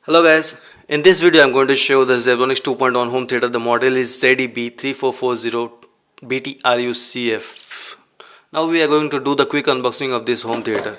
Hello guys, in this video I am going to show the Zebronics 2.1 home theater. The model is ZEB3440BTRUCF. Now we are going to do the quick unboxing of this home theater.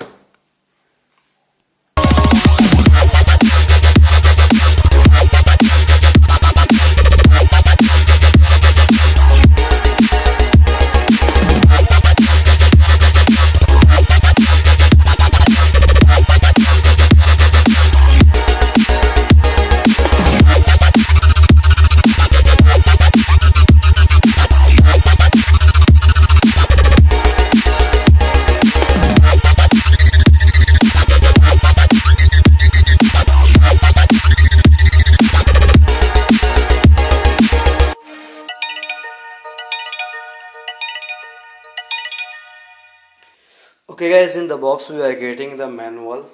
Okay guys, in the box we are getting the manual,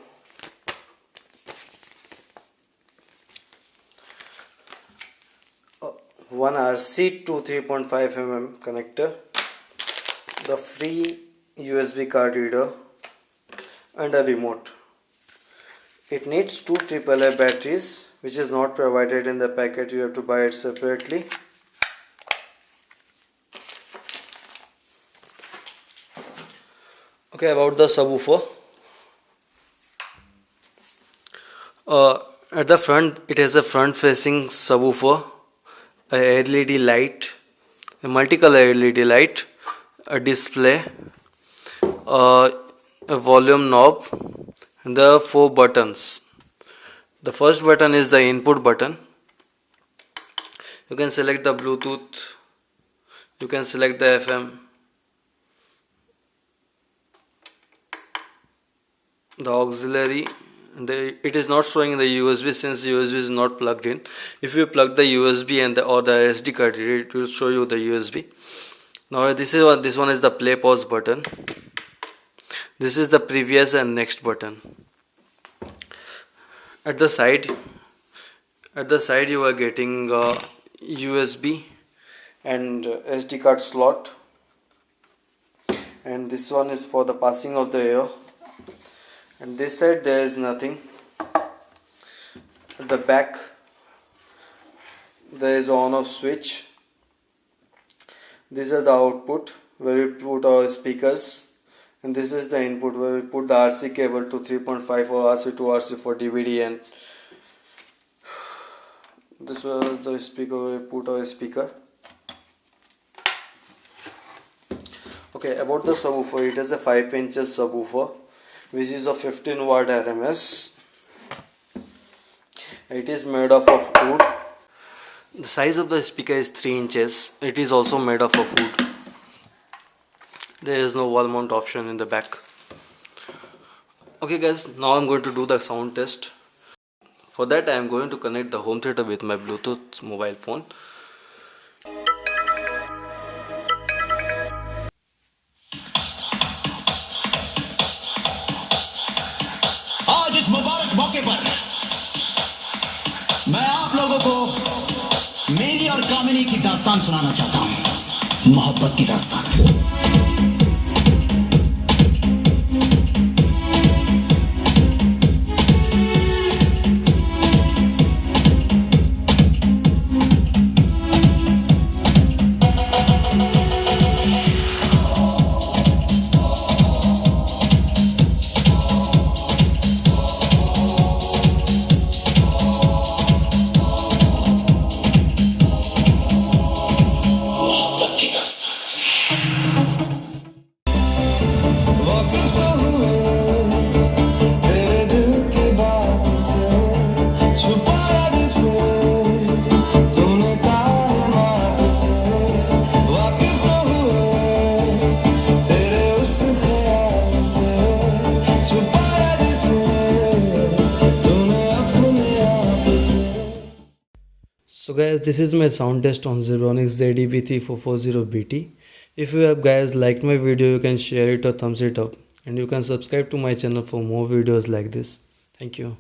one RC to 3.5mm connector, the free USB card reader and a remote. It needs two AAA batteries which is not provided in the packet, you have to buy it separately. Okay, about the subwoofer. At the front, it has a front-facing subwoofer, a LED light, a multicolor LED light, a display, a volume knob, and the 4 buttons. The first button is the input button. You can select the Bluetooth. You can select the FM. The auxiliary, it is not showing the USB since USB is not plugged in. If you plug the USB and or the SD card, it will show you the USB. Now this one is the play pause button. This is the previous and next button. At the side you are getting USB and SD card slot, and this one is for the passing of the air. And this side there is nothing. At the back there is on off switch. This is the output where we put our speakers, and this is the input where we put the RC cable to 3.5 or RC to RC for DVD, and this was the speaker where we put our speaker. Okay, about the subwoofer, it is a 5 inches subwoofer which is a 15 watt RMS. It is made of wood. The size of the speaker is 3 inches. It is also made of wood. There is no wall mount option in the back. Okay guys, now I am going to do the sound test. For that I am going to connect the home theater with my Bluetooth mobile phone. आज इस मुबारक मौके पर मैं आप लोगों को मेरी और कामिनी की दास्तान सुनाना चाहता हूं, मोहब्बत की दास्तान। So guys, this is my sound test on Zebronics ZEB3440BT. If you have guys liked my video, you can share it or thumbs it up, and you can subscribe to my channel for more videos like this. Thank you.